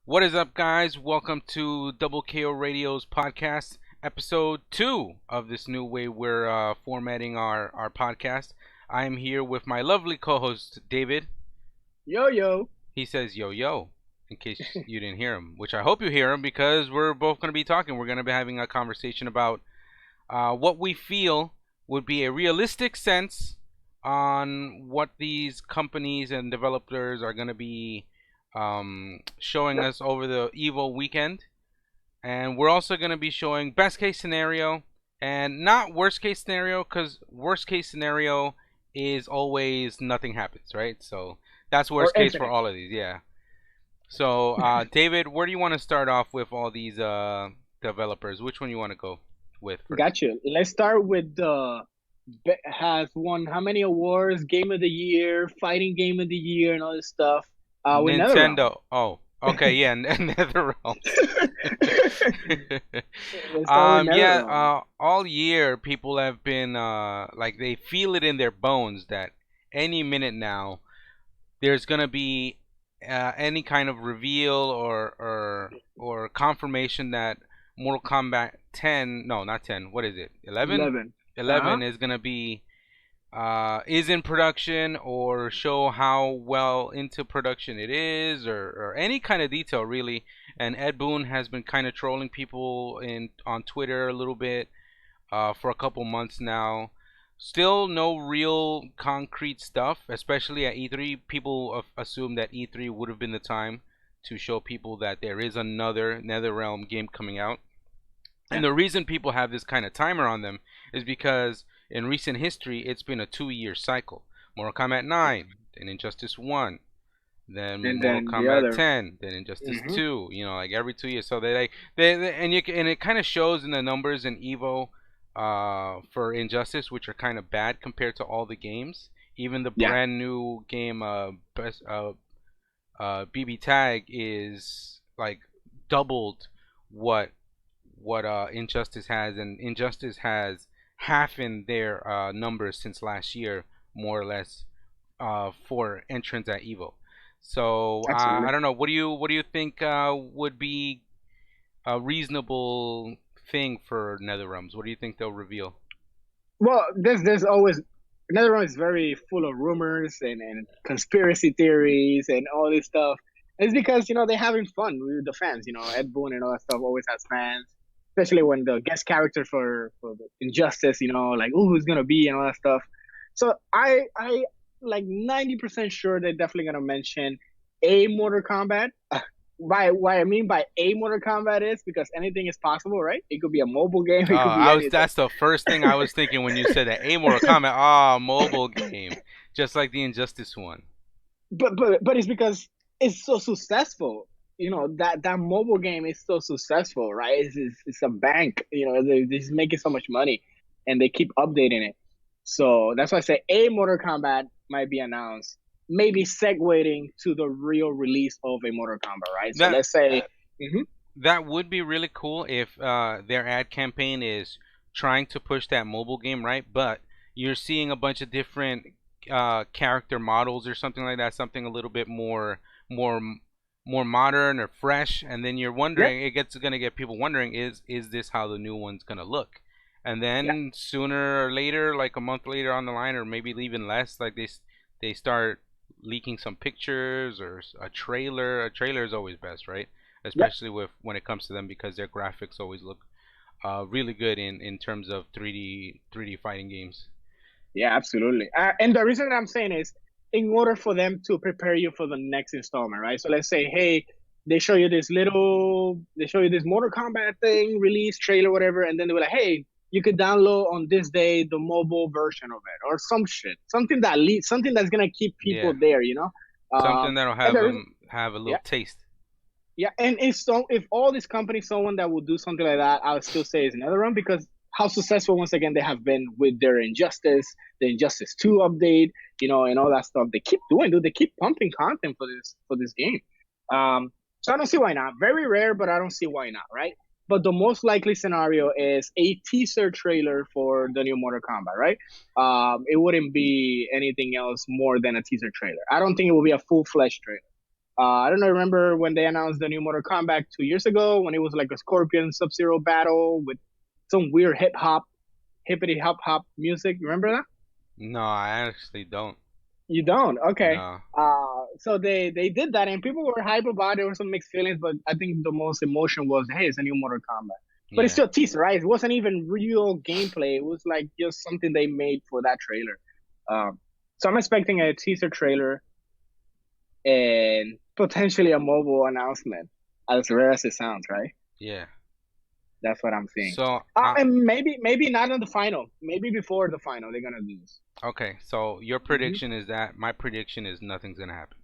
What is up, guys? Welcome to Double KO Radio's podcast, episode 2 of this new way we're formatting our podcast. I am here with my lovely co host, David. Yo yo. He says yo yo, in case you didn't hear him, which I hope you hear him because we're both going to be talking. We're going to be having a conversation about what we feel would be a realistic sense on what these companies and developers are going to be showing us over the Evo weekend. And we're also going to be showing best case scenario and not worst case scenario, because worst case scenario is always nothing happens, right? So that's Or worst case for infinite. all of these, yeah. So, David, where do you want to start off with all these developers? Which one you want to go with first? Gotcha. Let's start with has won how many awards? Game of the Year, Fighting Game of the Year, and all this stuff. With NetherRealm. Nintendo. Oh, okay, yeah, NetherRealms. Let's start with Yeah. NetherRealm. All year people have been like they feel it in their bones that any minute now there's gonna be any kind of reveal or confirmation that Mortal Kombat 10, no, not 10. What is it? 11? 11. Uh-huh. 11 is gonna be is in production, or show how well into production it is, or any kind of detail really. And Ed Boon has been kind of trolling people in on Twitter a little bit for a couple months now. Still no real concrete stuff, especially at E3. People assume that E3 would have been the time to show people that there is another NetherRealm game coming out. Yeah. And the reason people have this kind of timer on them is because in recent history, it's been a 2 year cycle. Mortal Kombat 9, then Injustice 1, then And Mortal then the Kombat other. 10, then Injustice Hmm 2. Like every 2 years. So they and it kind of shows in the numbers in Evo for Injustice, which are kind of bad compared to all the games. Even the Yeah. brand new game, best BB Tag is like doubled what Injustice has, and Injustice has half in their numbers since last year, more or less, for entrants at Evo. So I Absolutely. don't know. What do you think would be a reasonable thing for NetherRealms? What do you think they'll reveal? Well, there's always NetherRealm is very full of rumors and conspiracy theories and all this stuff. It's because they're having fun with the fans. Ed Boon and all that stuff always has fans, especially when the guest character for the Injustice. Like who's gonna be and all that stuff. So I like 90% sure they're definitely gonna mention a Mortal Kombat. By what I mean by a Mortal Kombat is because anything is possible, right? It could be a mobile game, it could be I was anything. That's the first thing I was thinking when you said that. A Mortal Kombat, ah, mobile game, just like the Injustice one. But it's because it's so successful. That mobile game is so successful, right? It's a bank. They're just making so much money, and they keep updating it. So that's why I say a Mortal Kombat might be announced, maybe segueing to the real release of a Mortal Kombat, right? So That let's say, hmm that would be really cool if their ad campaign is trying to push that mobile game, right? But you're seeing a bunch of different character models or something like that, something a little bit more more modern or fresh, and then you're yeah, wondering, it gets gonna get people wondering, is this how the new one's gonna look? And yeah, then sooner or later, like a month later on the line, or maybe even less, like they start leaking some pictures or a trailer. A trailer is always best, right? yeah. Especially with when it comes to them, because their graphics always look really good in terms of 3D fighting games. Yeah, absolutely. And the reason that I'm saying is in order for them to prepare you for the next installment, right? So let's say, hey, they show you this Mortal Kombat thing, release trailer, whatever, and then they were like, hey, you could download on this day the mobile version of it or some shit, something that leads, something that's gonna keep Yeah, people there. something that'll And have the reason, them have a little yeah, taste. yeah, and if all these companies, someone that will do something like that, I would still say is another one because how successful once again they have been with their Injustice, the Injustice 2 update, and all that stuff. They keep doing, dude. They keep pumping content for this game. So I don't see why not. Very rare, but I don't see why not, right? But the most likely scenario is a teaser trailer for the new Mortal Kombat, right? It wouldn't be anything else more than a teaser trailer. I don't think it will be a full fledged trailer. I don't know. Remember when they announced the new Mortal Kombat 2 years ago when it was like a Scorpion Sub-Zero battle with some weird hip hop, hippity hop hop music. Remember that? No, I actually don't. You don't? Okay. No. So they did that, and people were hype about it. There were some mixed feelings, but I think the most emotion was, hey, it's a new Mortal Kombat. But it's Yeah. still a teaser, right? It wasn't even real gameplay. It was like just something they made for that trailer. So I'm expecting a teaser trailer and potentially a mobile announcement, as rare as it sounds, right? Yeah. That's what I'm seeing. So, And maybe not in the final. Maybe before the final, they're gonna do this. okay. So your Hmm. prediction is that my prediction is nothing's gonna happen.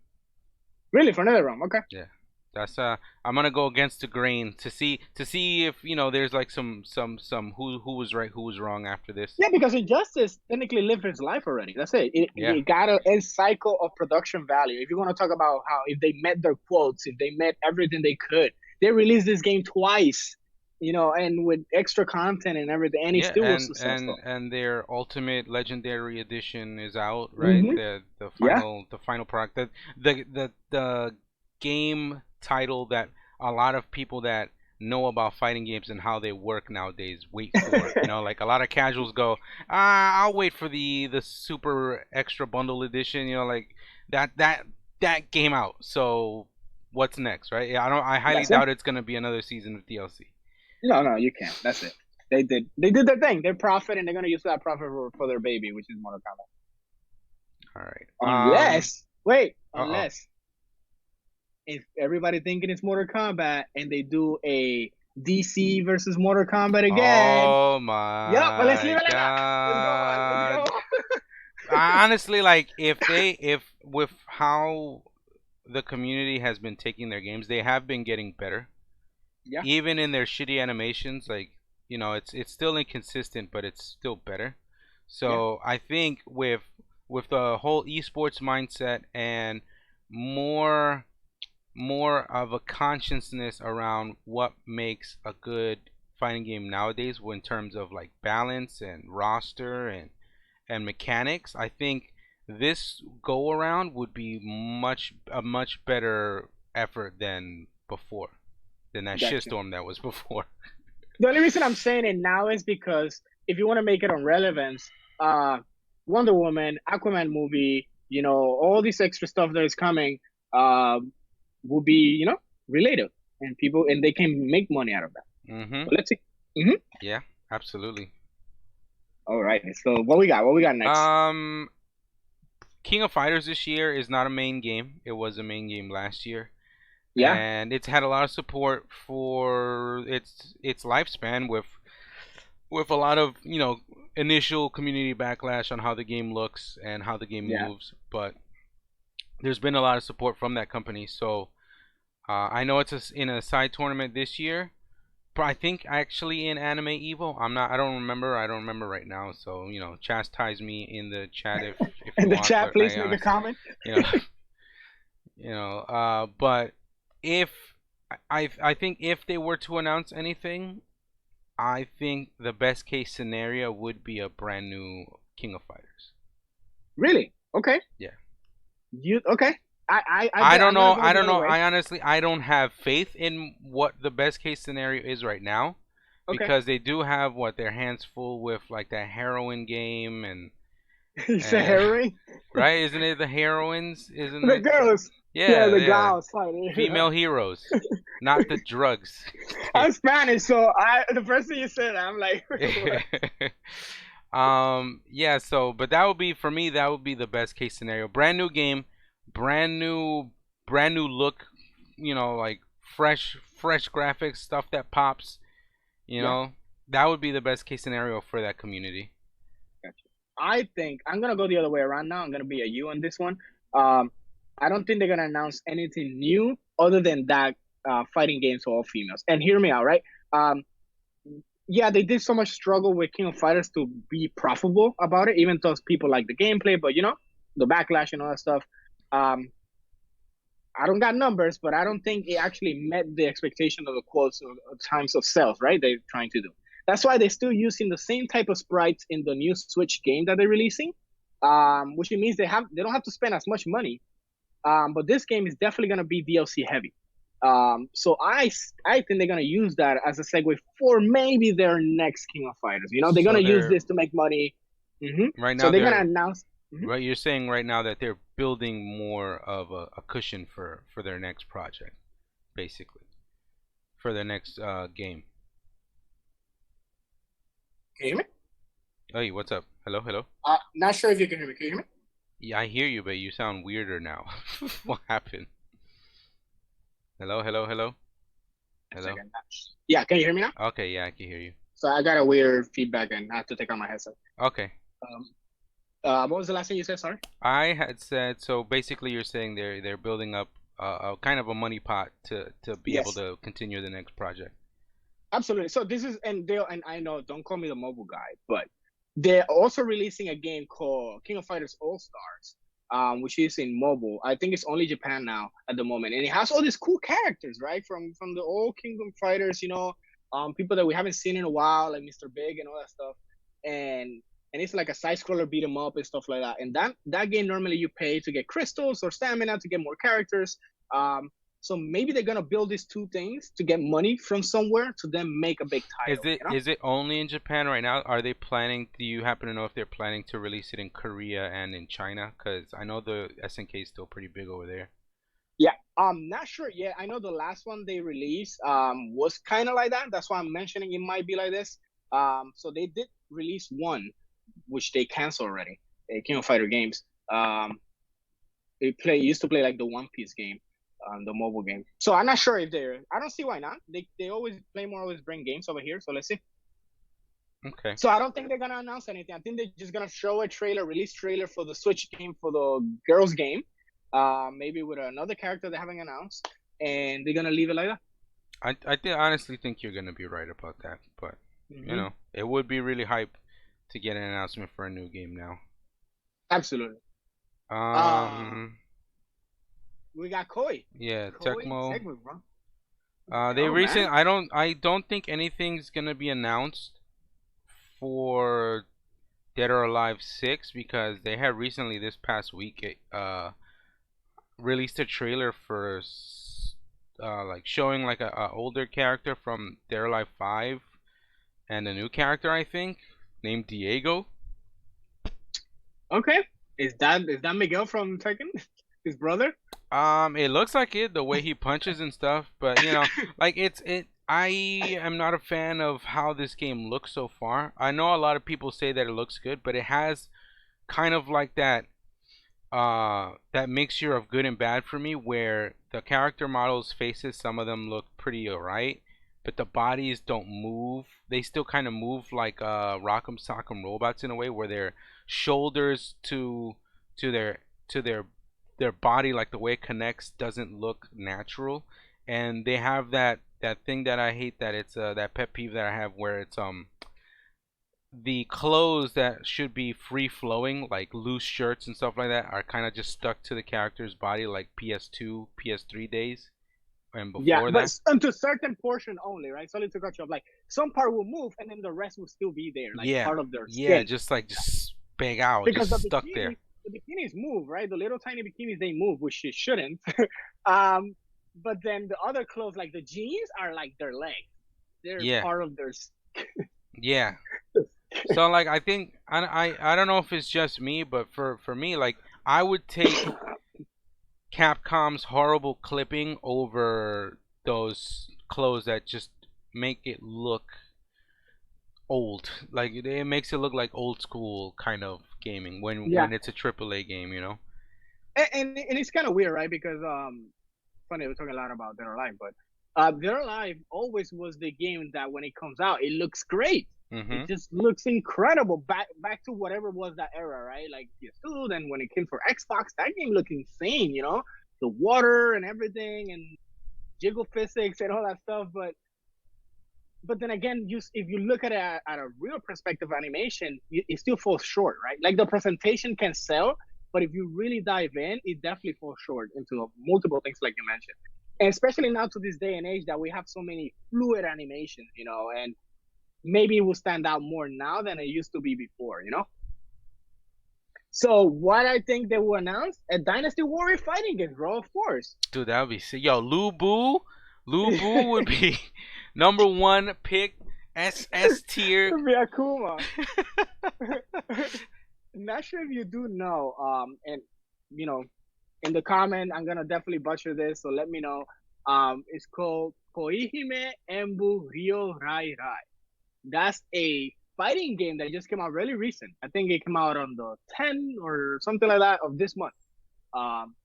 Really, for another round? Okay. Yeah. That's I'm gonna go against the grain to see if there's like some who was right, who was wrong after this. Yeah, because Injustice technically lived its life already. That's it. Yeah. It got a end cycle of production value. If you want to talk about how if they met their quotes, if they met everything they could, they released this game twice, and with extra content and everything, and it Yeah, still was and and successful. and their ultimate legendary edition is out, right? Hmm. The Yeah, final product. The game title that a lot of people that know about fighting games and how they work nowadays wait for. Like a lot of casuals go, I'll wait for the super extra bundle edition. Like that game out. So what's next, right? Yeah, I highly that's it. doubt it's gonna be another season of DLC. No, no, you can't. That's it. They did their thing. They profit, and they're gonna use that profit for their baby, which is Mortal Kombat. All right. Unless, wait, Uh-oh. unless if everybody thinking it's Mortal Kombat and they do a DC versus Mortal Kombat again. Oh Yep, but let's leave my it like that. Let's go on. Let's God. go. Honestly, like if with how the community has been taking their games, they have been getting better. Yeah, Even in their shitty animations, like it's still inconsistent, but it's still better. yeah, So I think with the whole esports mindset and more more of a consciousness around what makes a good fighting game nowadays in terms of like balance and roster and mechanics. I think this go around would be a much better effort than before, than that gotcha. shitstorm that was before. The only reason I'm saying it now is because if you want to make it on relevance, uh, Wonder Woman, Aquaman movie, all this extra stuff that is coming, uh, will be, related, and they can make money out of that. Mhm. But let's see. Hmm. Yeah, absolutely. All right. So what we got? What we got next? Um King of Fighters this year is not a main game. It was a main game last year. Yeah. And it's had a lot of support for its lifespan with a lot of initial community backlash on how the game looks and how the game Yeah. moves, but there's been a lot of support from that company. So I know in a side tournament this year, but I think actually in Anime Evo. I don't remember. I don't remember right now. So chastise me in the chat if In you the want. chat, But please I make a honestly, comment. you know, but if I think if they were to announce anything, I think the best case scenario would be a brand new King of Fighters. Really? Okay. Yeah. You okay? I don't I'm know. gonna go I the don't other know. way. I honestly I don't have faith in what the best case scenario is right now Okay. because they do have their hands full with like that heroin game You said and heroin? right? Isn't it the heroines? Isn't The it? girls. Yeah, Yeah, the yeah. gals fighting. Female heroes, not the drugs. I'm Spanish, so the first thing you said, I'm like, what? Yeah, so but that would be for me that would be the best case scenario. Brand new game, brand new brand new look, like fresh graphics, stuff that pops, you Yeah, know. That would be the best case scenario for that community. gotcha. I think I'm gonna go the other way around now. I'm gonna be a you on this one. Um, I don't think they're gonna announce anything new other than that fighting games for all females. And hear me out, right? Um, yeah, they did so much struggle with King of Fighters to be profitable about it, even though people like the gameplay, but the backlash and all that stuff. Um, I don't got numbers, but I don't think it actually met the expectation of the quotes of times of sales, right? They're trying to do. That's why they're still using the same type of sprites in the new Switch game that they're releasing, which means they don't have to spend as much money But this game is definitely gonna be DLC heavy. So I think they're gonna use that as a segue for maybe their next King of Fighters. You know, they're gonna So use they're this to make money. right So now they're gonna they're announce. Mhm. right. You're saying right now that they're building more of a cushion for their next project, basically, for their next game. Can you hear me? Hey, what's up? Hello, hello. Not sure if you can hear me. Can you hear me? Yeah, I hear you, but you sound weirder now. What happened? Hello, hello, hello, A hello. second. Yeah, can you hear me now? Okay, yeah, I can hear you. So I got a weird feedback and I have to take out my headset. Okay. Um, what was the last thing you said? Sorry. I had said so. Basically, you're saying they're building up a kind of a money pot to be able Yes, to continue the next project. absolutely. So this is and I know don't call me the mobile guy, but they're also releasing a game called King of Fighters All Stars, which is in mobile. I think it's only Japan now at the moment, and it has all these cool characters, right? From the old Kingdom Fighters, people that we haven't seen in a while, like Mr. Big and all that stuff, and it's like a side scroller beat 'em up and stuff like that. And that game normally you pay to get crystals or stamina to get more characters. Um, so maybe they're gonna build these two things to get money from somewhere to then make a big Is title, it is it only in Japan right now? Are they planning? Do you happen to know if they're planning to release it in Korea and in China? Because I know the SNK is still pretty big over there. Yeah, not sure yet. I know the last one they released was kind of like that. That's why I'm mentioning it might be like this. So they did release one, which they canceled already. King of Fighter games. They used to play like the One Piece game, the mobile game. So I'm not sure if they're. I don't see why not. They always play more always bring games over here. So let's see. Okay. So I don't think they're gonna announce anything. I think they're just gonna show a trailer, release trailer for the Switch game for the girls game, maybe with another character they haven't announced, and they're gonna leave it like that. Honestly think you're gonna be right about that, but Hmm. it would be really hype to get an announcement for a new game now. Absolutely. Uh, Um, we got Koi, yeah, Koi Tecmo. segment, bro. They Oh man. recent. I don't think anything's gonna be announced for Dead or Alive 6 because they had recently this past week released a trailer for like showing like a older character from Dead or Alive 5 and a new character I think named Diego. Okay. Is that Miguel from Tekken? His brother? It looks like it the way he punches and stuff, but like it. I am not a fan of how this game looks so far. I know a lot of people say that it looks good, but it has kind of like that mixture of good and bad for me where the character models faces some of them look pretty alright, but the bodies don't move. They still kind of move like rock'em sock'em robots in a way where their shoulders to their body, like the way it connects, doesn't look natural. And they have that thing that I hate, that it's that pet peeve that I have where it's the clothes that should be free flowing, like loose shirts and stuff like that, are kind of just stuck to the character's body, like PS2, PS3 days and Yeah, before but that. unto certain portion only, right? Sorry to cut you off. Like some part will move, and then the rest will still be there, like Yeah, part of their yeah, skin. just like just bang out, Because just stuck there. the bikinis move, right? The little tiny bikinis they move, which it shouldn't. um, but then the other clothes, like the jeans, are like their legs. They're Yeah, part of their. yeah. So like I think I don't know if it's just me, but for me, like I would take Capcom's horrible clipping over those clothes that just make it look old. Like it makes it look like old school kind of gaming Yeah, when it's a AAA game. and it's kind of weird, right? Because funny we're talking a lot about Dead or Alive, but Dead or Alive always was the game that when it comes out, it looks great. It Mhm. just looks incredible. Back to whatever was that era, right? Like PS2. Then when it came for Xbox, that game looked insane. The water and everything, and jiggle physics and all that stuff. But then again, if you look at it at a real perspective animation, it still falls short, right? Like the presentation can sell, but if you really dive in, it definitely falls short into multiple things, like you mentioned. And especially now to this day and age that we have so many fluid animations, and maybe it will stand out more now than it used to be before. So what I think they will announce a Dynasty Warrior fighting game, bro. Of course. Dude, that would be sick. Yo, Lu Bu would be number one pick, SS tier. It'll be Akuma. Not sure if you do know. And you know, in the comment, I'm gonna definitely butcher this, so let me know. It's called Koihime Embu Ryo Rai Rai. That's a fighting game that just came out really recent. I think it came out on the 10 or something like that of this month.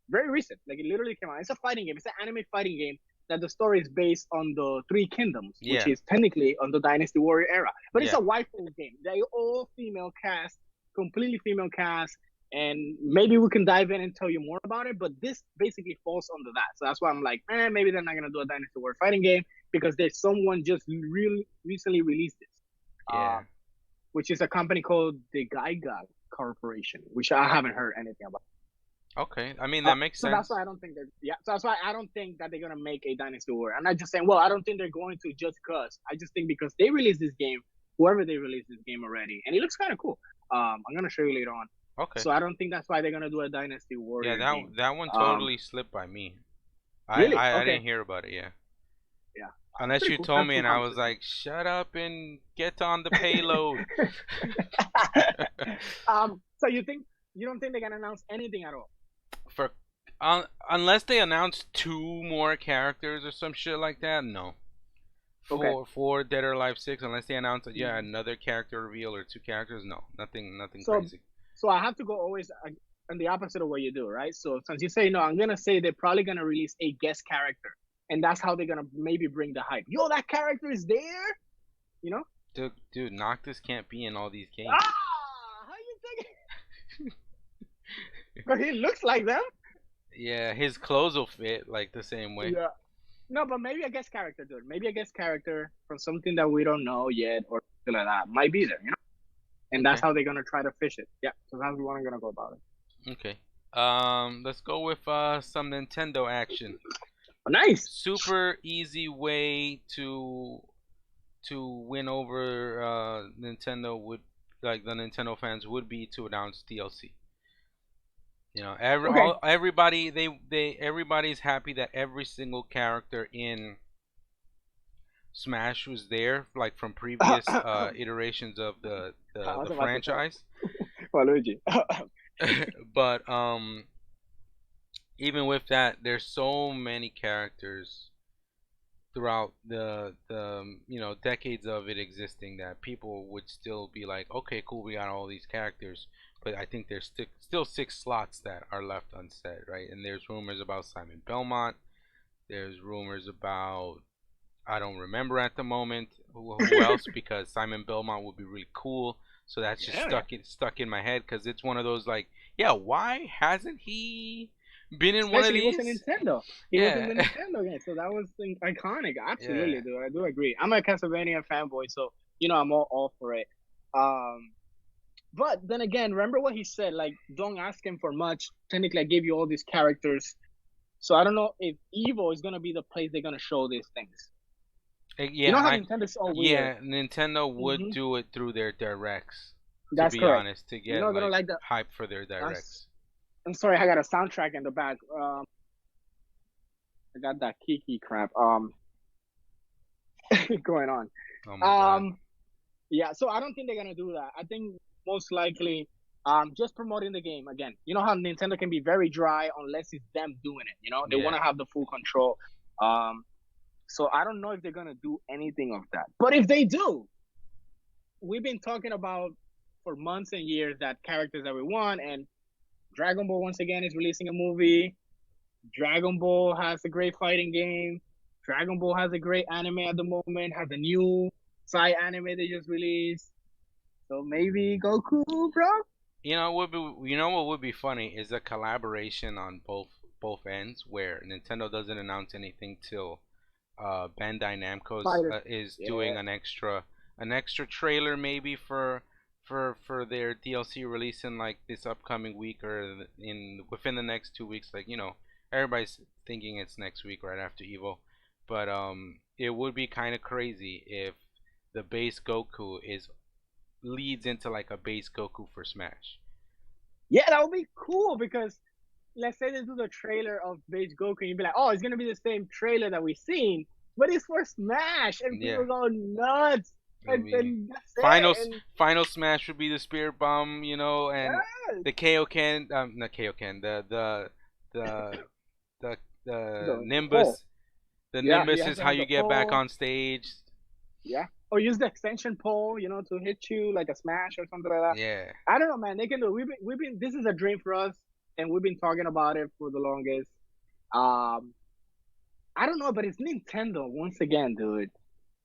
Very recent. Like it literally came out. It's a fighting game. It's an anime fighting game that the story is based on the Three Kingdoms, which Yeah, is technically on the Dynasty Warrior era. But it's yeah. a waifu game. They all female cast, completely female cast. And maybe we can dive in and tell you more about it. But this basically falls under that. So that's why I'm like, maybe they're not gonna do a Dynasty Warrior fighting game because there's someone just really recently released this. Yeah. Which is a company called the Gaiga Corporation, which I haven't heard anything about. Okay. I mean, that makes So that's sense. why I don't think they're So that's why I don't think that they're gonna make a Dynasty War. I'm not just saying, well, I don't think they're going to just cause. I just think because they released this game, whoever they released this game already, and it looks kind of cool. I'm gonna show you later on. Okay. So I don't think that's why they're gonna do a Dynasty Yeah, Warrior that game. that one Um, totally slipped by me. really? I Okay. didn't hear about it. Yeah. Yeah. Unless Pretty you cool. told That's me cool and I was conversation. like, shut up and get on the payload. So you don't think they're gonna announce anything at all? For unless they announce two more characters or some shit like that, no. Okay. For Dead or Alive 6, unless they announce yeah Mhm. another character reveal or two characters, no, nothing So crazy. so I have to go always on the opposite of what you do, right? So since you say no, I'm gonna say they're probably gonna release a guest character, and that's how they're gonna maybe bring the hype. Yo, that character is there, you know? Dude, Noctis can't be in all these games. Ah, how you think? But he looks like them. Yeah, his clothes will fit like the same way. Yeah. No, but maybe a guest character, dude. Maybe a guest character from something that we don't know yet, or something like that, might be there, you know? And that's Okay, how they're gonna try to fish it. Yeah. So that's what I'm gonna go about it. okay. Let's go with some Nintendo action. Oh, nice. Super easy way to win over Nintendo would like the Nintendo fans would be to announce DLC. You know, Okay. everybody everybody's happy that every single character in Smash was there, like from previous I iterations of was the about to say franchise. Waluigi. But even with that, there's so many characters throughout the decades of it existing that people would still be like, okay, cool, we got all these characters, but I think there's still six slots that are left unsaid, right? And there's rumors about Simon Belmont. There's rumors about I don't remember at the moment who else because Simon Belmont would be really cool. So that's just Yeah, yeah. stuck in my head because it's one of those like, yeah, why hasn't he been in one of Especially he was in these? Nintendo. He was in the Yeah, Nintendo game, so that was iconic. yeah. Absolutely, dude. I do agree. I'm a Castlevania fanboy, so I'm all for it. Um, but then again, remember what he said? Like, don't ask him for much. Technically, I gave you all these characters, so I don't know if Evo is gonna be the place they're gonna show these things. You Yeah, know how Nintendo's so weird. yeah, Nintendo would Hmm. do it through their directs, to That's be correct. honest, to You get know they don't like like the. hype for their That's, directs. I'm sorry, I got a soundtrack in the back. I got that Kiki crap. Going on. Oh my god. Um, yeah, so I don't think they're gonna do that. I think most likely, just promoting the game again. You know how Nintendo can be very dry unless it's them doing it. You know, they want Yeah. to have the full control. Um, so I don't know if they're gonna do anything of that. But if they do, we've been talking about for months and years that characters that we want, and Dragon Ball once again is releasing a movie. Dragon Ball has a great fighting game. Dragon Ball has a great anime at the moment. Has a new side anime they just released. So maybe Goku, bro. You know what would be funny is a collaboration on both ends where Nintendo doesn't announce anything till Bandai Namco's Fighter. is doing Yeah, an extra trailer maybe for their DLC release in like this upcoming week or in within the next 2 weeks. Like everybody's thinking it's next week right after Evo, but it would be kind of crazy if the base Goku is leads into like a base Goku for Smash. Yeah, that would be cool because let's say they do the trailer of Beige Goku, and you'd be like, oh, it's gonna be the same trailer that we've seen, but it's for Smash, and Yeah, people go nuts, it'll and be then that's it. And final smash would be the Spirit Bomb, you know, and yeah, the KO can, not KO can, the the the the pole. Nimbus. The Yeah, he Nimbus has is to how have you the get back pole. on stage. Yeah, or use the extension pole, to hit you like a Smash or something like that. Yeah. I don't know, man. They can do it. We've been. This is a dream for us, and we've been talking about it for the longest. Um, I don't know, but it's Nintendo once again, dude,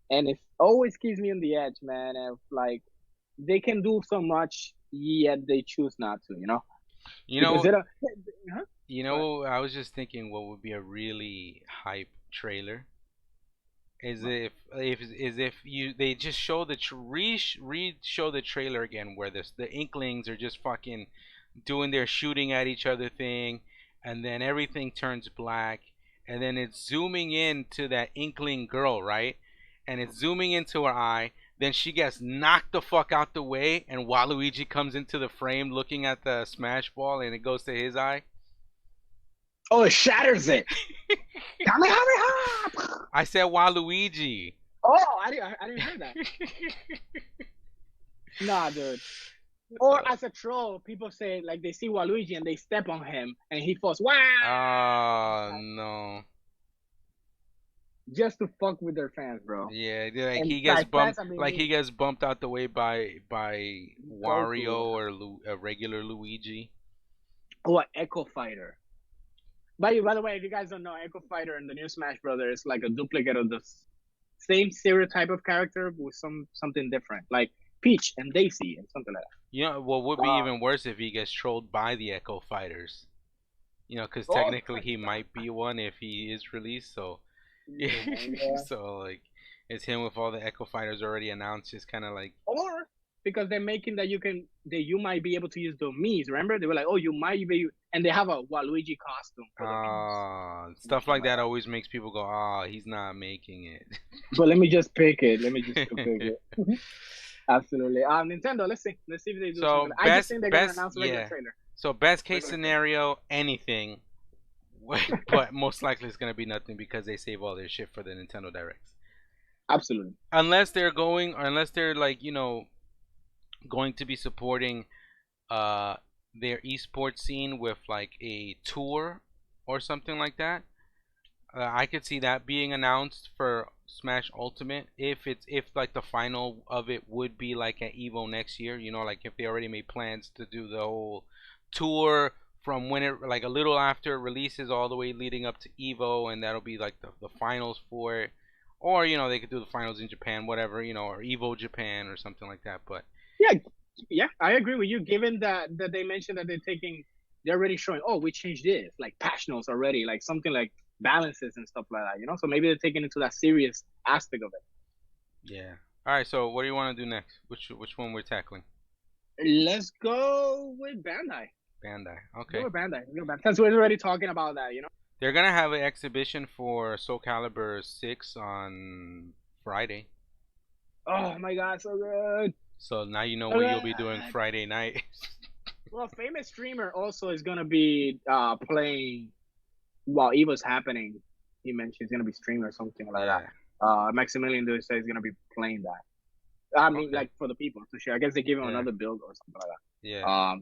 and it always keeps me on the edge, man. Of like they can do so much, yet they choose not to, You because know, they don't. Huh? But I was just thinking what would be a really hype trailer is what? if you they just show the re show the trailer again where the Inklings are just fucking doing their shooting at each other thing, and then everything turns black, and then it's zooming in to that Inkling girl, right? And it's zooming into her eye. Then she gets knocked the fuck out the way, and Waluigi comes into the frame looking at the Smash Ball, and it goes to his eye. Oh, it shatters it. Kamehameha! I said Waluigi. Oh, I didn't hear that. Nah, dude. Or as a troll, people say like they see Waluigi and they step on him and he falls. Wow! Oh no. Just to fuck with their fans, bro. Yeah, And by fans, I mean like he me, gets bumped out the way by Wario Goku. or a regular Luigi. Oh, Echo Fighter. By the way, if you guys don't know, Echo Fighter in the new Smash Brothers is like a duplicate of the same stereotype of character with something different, like Peach and Daisy and something like You know what would that. be even worse if he gets trolled by the Echo Fighters. You know, because Oh technically my he god, might be one if he is released. So, yeah. yeah, man, yeah. So like, it's him with all the Echo Fighters already announced. Just kind of like, Or because they're making that you might be able to use the Mii's. Remember, they were like, oh, you might be, and they have a Waluigi costume for the Mii's. stuff Something like like that that. always makes people go, ah, he's not making it. But let me just pick it. Let me just pick it. Absolutely. Nintendo. Let's see if they do So something. I just think they're gonna announce a regular yeah. trailer. So best case Regular trailer. scenario, anything, but most likely it's gonna be nothing because they save all their shit for the Nintendo Directs. Absolutely. Unless they're like going to be supporting uh their esports scene with like a tour or something like that. I could see that being announced for Smash Ultimate if like the final of it would be like at Evo next year. You know, like if they already made plans to do the whole tour from when it like a little after it releases all the way leading up to Evo, and that'll be like the finals for it. Or they could do the finals in Japan, whatever, or Evo Japan or something like that. But Yeah, yeah. I agree with you. Given that they mentioned that they're already showing. Oh, we changed this, like patch notes already, like something like balances and stuff like that. So maybe they're taking into that serious aspect of it. yeah. All right. So what do you want to do next? Which one we're tackling? Let's go with Bandai. Bandai. Go Okay. with Bandai. Go with Bandai. Since we're already talking about that. They're gonna have an exhibition for Soul Calibur 6 on Friday. Oh my god, so good. So now you know So what you'll be doing good. Friday night. Well, famous streamer also is gonna be playing while Evo's happening. He mentioned he's gonna be streaming or something like that. Yeah. Maximilian Does say he's gonna be playing that. I mean, Okay. like for the people to share. I guess they give him Yeah. another build or something like that. Yeah.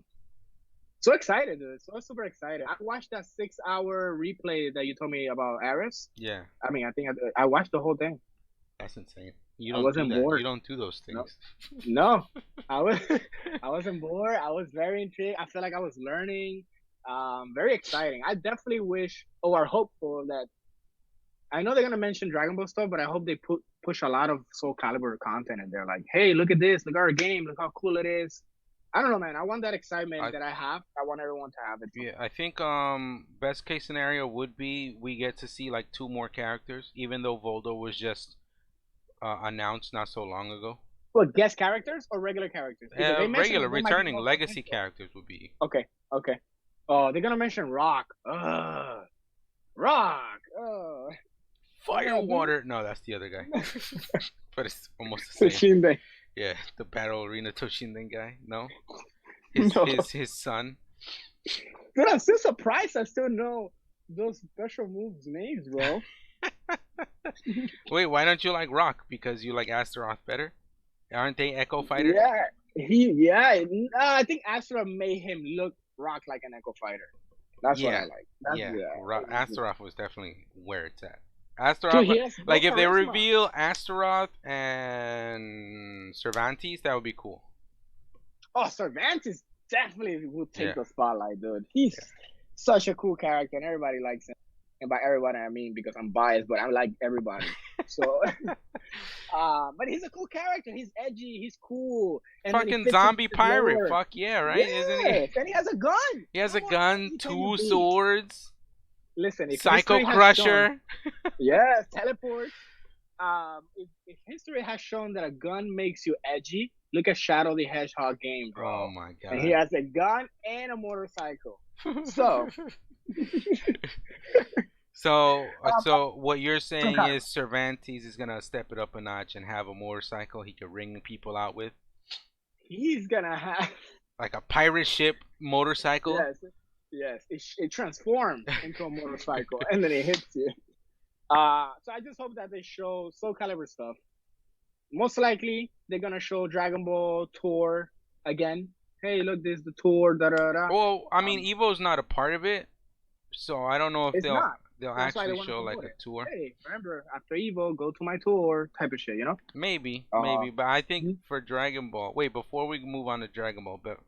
So excited, dude. So super excited. I watched that 6 hour replay that you told me about Aris. Yeah. I mean, I think I watched the whole thing. That's insane. You I don't do wasn't that. You bored. don't do those No, things. no, I was I wasn't bored. I was very intrigued. I feel like I was learning. Very exciting. I definitely wish or are hopeful that I know they're gonna mention Dragon Ball stuff, but I hope they push a lot of Soul Calibur content in there. Like, hey, look at this, look at our game, look how cool it is. I don't know, man. I want that excitement I that I have. I want everyone to have it. Yeah, I think best case scenario would be we get to see like two more characters, even though Voldo was just announced not so long ago. But guest characters or regular characters? Because they mentioned Regular that there might be returning more legacy potential. characters would be Okay, okay. Oh, they're gonna mention Rock. Rock. Fire Yeah, dude. Water. No, that's the other guy, but it's almost the same. Toshinde. Yeah, the Battle Arena Toshinden guy. No, No. his son. Dude, I'm still surprised I still know those special moves names, bro. Wait, why don't you like Rock? Because you like Astaroth better? Aren't they Echo fighters? Yeah, yeah. I think Astra made him look rock like an Echo Fighter. That's what I Yeah, like. That's yeah. yeah. Astaroth was definitely where it's at. Dude, Astaroth, he has no like if they charisma. reveal Astaroth and Cervantes, that would be cool. Oh, Cervantes definitely will take Yeah, the spotlight, dude. He's yeah. such a cool character, and everybody likes him. And by everybody, I mean because I'm biased, but I like everybody. So, but he's a cool character. He's edgy. He's cool, and then he Fucking fits into zombie this pirate. lore. Fuck yeah, right? Isn't he? Yes, and he has a gun. He has a Come on, what gun, else can you two beat? swords, Listen, if Psycho history has shown, Crusher. yes, teleport. If history has shown that a gun makes you edgy, look at Shadow the Hedgehog game, Oh bro. my And he god. has a gun and a motorcycle. So, um, So what you're some saying kind of is Cervantes is gonna step it up a notch and have a motorcycle he could ring people out with, he's gonna have like a pirate ship motorcycle. yes, yes. It transforms into a motorcycle and then it hits you. So I just hope that they show Soul Calibur stuff. Most likely they're gonna show Dragon Ball Tour again. Hey, look, this is the tour. Da da da. Well, I mean, Um, Evo's not a part of it, so I don't know if it's not. they'll That's why they actually want to show like promote a it. tour. Hey, remember after Evo, go to my tour type of shit. You know. Maybe, Uh, maybe, but I think mhm. for Dragon Ball. Wait, before we move on to Dragon Ball, but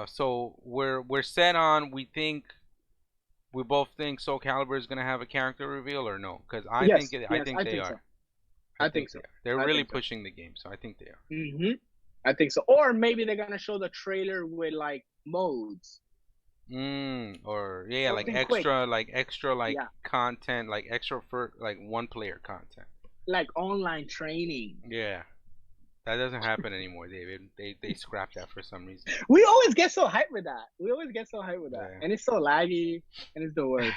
so we're set on. We both think Soul Calibur is gonna have a character reveal or no? Because Yes, I yes, think I they think so. are. I I think think so. they are. They're I really think so. pushing the game, so I think they are. hmm I think so. Or maybe they're gonna show the trailer with like modes, Or yeah, something quick. like extra like Yeah, content, like extra for like one player content. like online training. Yeah, that doesn't happen anymore, David. They scrapped that for some reason. We always get so hyped with that. We always get so hyped with that, Yeah. and it's so laggy, and it's the worst.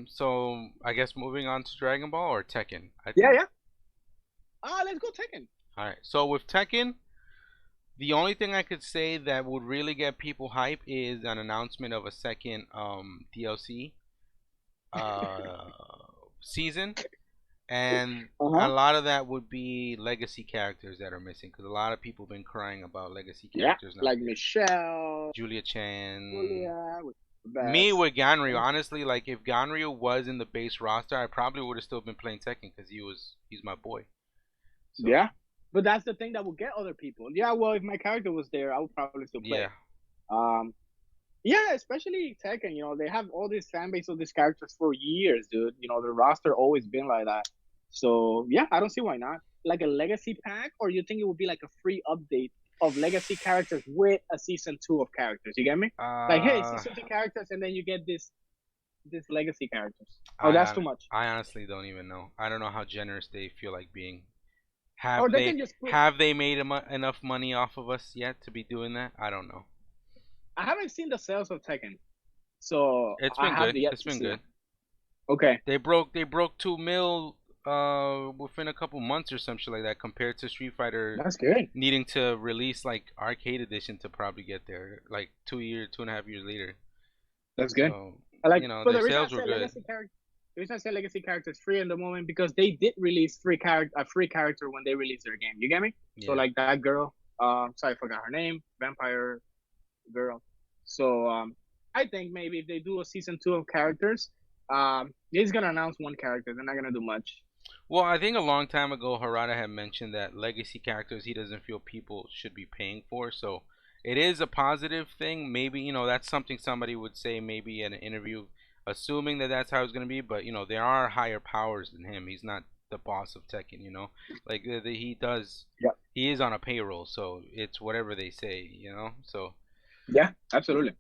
So I guess moving on to Dragon Ball or Tekken. I Yeah, think. yeah. Let's go Tekken. All right. So with Tekken, the only thing I could say that would really get people hype is an announcement of a second DLC uh season, and Uh a huh. lot of that would be legacy characters that are missing because a lot of people have been crying about legacy Yeah, characters not like being Michelle, Julia Chan. Julia, with the Me best. with Ganryu, honestly, like if Ganryu was in the base roster, I probably would have still been playing Tekken because he's my boy. So Yeah, but that's the thing that will get other people. Yeah, well, if my character was there, I would probably still play. yeah, Um, yeah, especially Tekken. You know, they have all this fan base of these characters for years, dude. You know, the roster always been like that. So yeah, I don't see why not. Like a legacy pack, or you think it would be like a free update of legacy characters with a season 2 of characters? You get me? Like, hey, uh, season 2 characters, and then you get this legacy characters. Oh, I that's too hon- much. I honestly don't even know. I don't know how generous they feel like being. Or they can just put. Have they made enough money off of us yet to be doing that? I don't know. I haven't seen the sales of Tekken, so It's I been have good. yet It's to been see it. good. Okay, They broke 2 mil within a couple months or some shit like that compared to Street Fighter that's good. needing to release like arcade edition to probably get there like 2.5 years later. That's good. So I like, but the the reason I sales were said good. legacy character, the reason I said legacy characters free in the moment because they did release a free character when they released their game. You get me? So Yeah. like that girl, sorry, I forgot her name, vampire girl. So I think maybe if they do a season 2 of characters, he's gonna announce one character. They're not gonna do much. Well, I think a long time ago Harada had mentioned that legacy characters he doesn't feel people should be paying for. So it is a positive thing. Maybe that's something somebody would say maybe in an interview, assuming that that's how it's gonna be. But there are higher powers than him. He's not the boss of Tekken. Like Yeah, he is on a payroll, so it's whatever they say. So yeah, absolutely.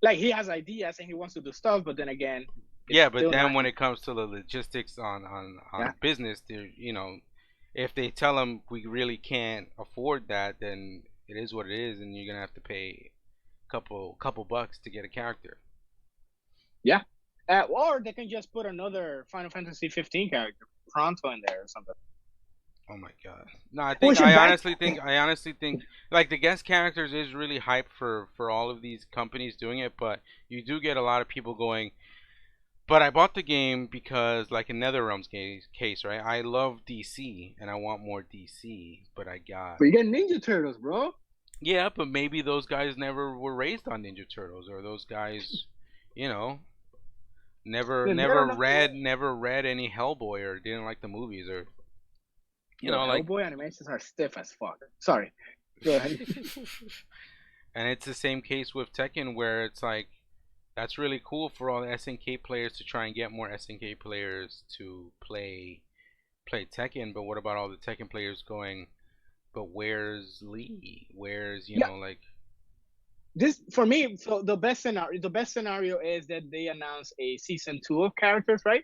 Like he has ideas and he wants to do stuff, but then again, it's yeah. But still then not. when it comes to the logistics on Yeah, business, if they tell them we really can't afford that, then it is what it is, and you're gonna have to pay couple bucks to get a character. yeah. Or they can just put another Final Fantasy 15 character, Pronto, in there or something. Oh my god. No, I think Push it back. I honestly think like the guest characters is really hype for all of these companies doing it, but you do get a lot of people going, but I bought the game because like in NetherRealm's case, right? I love DC and I want more DC, but I got But you get Ninja Turtles, bro. yeah, but maybe those guys never were raised on Ninja Turtles or those guys, you know, never They don't never know. read any Hellboy or didn't like the movies or Bro, like Hellboy animations are stiff as fuck. Sorry. Go ahead. and it's the same case with Tekken where it's like that's really cool for all the SNK players to try and get more SNK players to play Tekken, but what about all the Tekken players going, but where's Lee? Where's, Yeah, like this for me. So the best scenario is that they announce a season two of characters, right?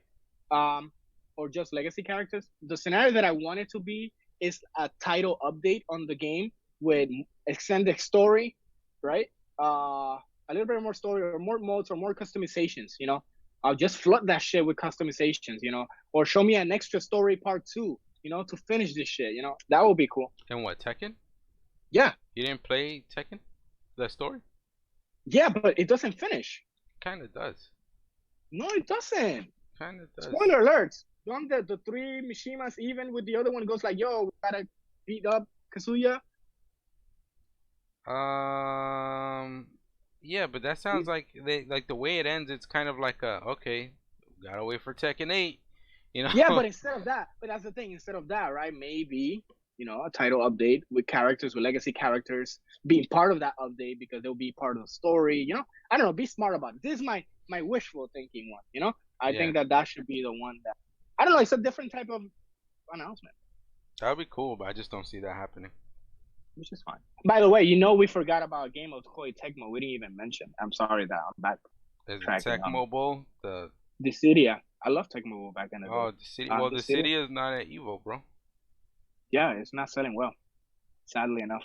Um, or just legacy characters. The scenario that I want it to be is a title update on the game with extended story, right? A little bit more story or more modes or more customizations. I'll just flood that shit with customizations. Or show me an extra story part two. To finish this shit. That would be cool. and what Tekken? Yeah, You didn't play Tekken? The story? yeah, but it doesn't finish. Kind of does. No, it doesn't. Kind of does. Spoiler alerts. Don't the three Mishimas even with the other one goes like, yo, we gotta beat up Kazuya? Um, yeah, but that sounds like the way it ends. It's kind of like a okay, gotta wait for Tekken 8. You Yeah, know? but instead of that, but that's the thing, instead of that, right? Maybe, a title update with characters, with legacy characters being part of that update because they'll be part of the story, I don't know, be smart about it. This is my wishful thinking one. I Yeah, think that should be the one that I don't know, it's a different type of announcement, that would be cool, but I just don't see that happening. which is fine. By the way, we forgot about a game of Koei Tecmo. We didn't even mention. I'm sorry that I'm Is it backtracking on Tecmo Bowl? The the city. I love Tecmo back in the day. oh the city. Well, The the city, city is not at Evo, bro. yeah, it's not selling well, sadly enough.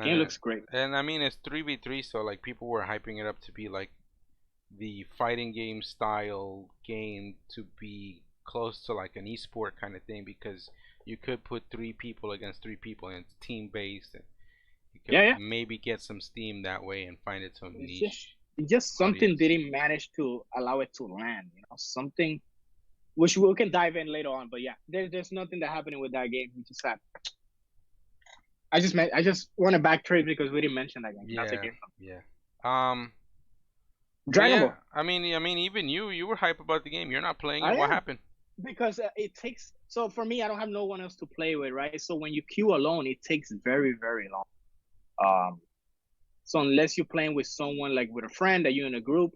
Game And looks great. and I mean it's 3v3, so like people were hyping it up to be like the fighting game style game to be close to like an esport kind of thing because you could put three people against three people and it's team based and you could Yeah, yeah. maybe get some steam that way and find it some It's niche just something audience. didn't manage to allow it to land. Something which we can dive in later on. But yeah, there's nothing that happening with that game, which is sad. I just want to backtrace because we didn't mention that game. That's a Yeah, game. yeah. Um, but Dragon yeah, Ball. I mean, even you were hype about the game. You're not playing it. I What am happened? because it takes. So for me, I don't have no one else to play with, right? So when you queue alone, it takes very very long. Um, So unless you're playing with someone like with a friend that you're in a group,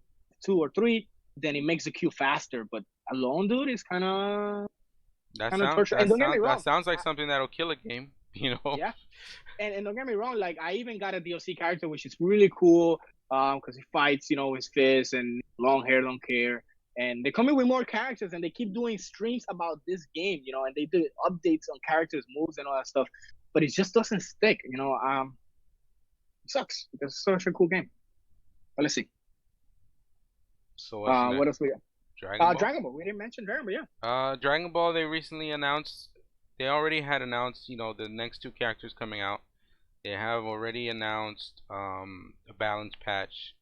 two or three, then it makes the queue faster. But alone, dude, is kind of torture. And don't get me That wrong, sounds like something that'll kill a game. You know? yeah. And don't get me wrong, like I even got a DLC character which is really cool, because he fights, with fists and long hair, don't care. And they come in with more characters, and they keep doing streams about this game, and they do updates on characters, moves, and all that stuff. But it just doesn't stick, It sucks because it's such a cool game. But let's see. So what's What next? else we got? Dragon Ball. Dragon Ball. We didn't mention Dragon Ball. Yeah. Dragon Ball. They recently announced. They already had announced. The next two characters coming out. They have already announced a balance patch,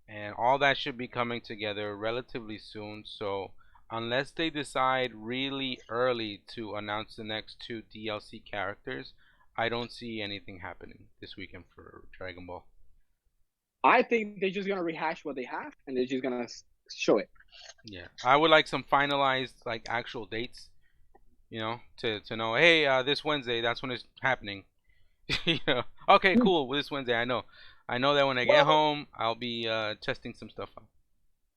and all that should be coming together relatively soon. So unless they decide really early to announce the next two DLC characters, I don't see anything happening this weekend for Dragon Ball. I think they're just gonna rehash what they have, and they're just gonna show it. Yeah, I would like some finalized like actual dates, to know. Hey, this Wednesday, that's when it's happening. Okay, cool. This Wednesday, I know that when I get Well, home, I'll be testing some stuff out.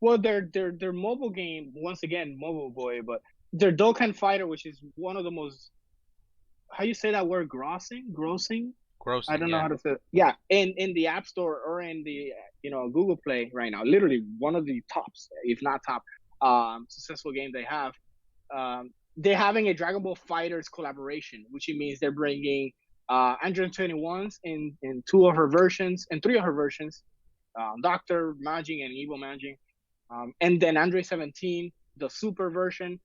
well, their mobile game once again, mobile boy, but their Dokkan Fighter, which is one of the most, how you say that word, grossing. I Grossing, don't know yeah. how to say it. Yeah, in the App Store or in the Google Play right now, literally one of the tops, if not top, successful game they have. They're having a Dragon Ball Fighters collaboration, which means they're bringing 121s in two of her versions and three of her versions, Doctor Majin and Evil Majin, and then Andre 17, the Super version.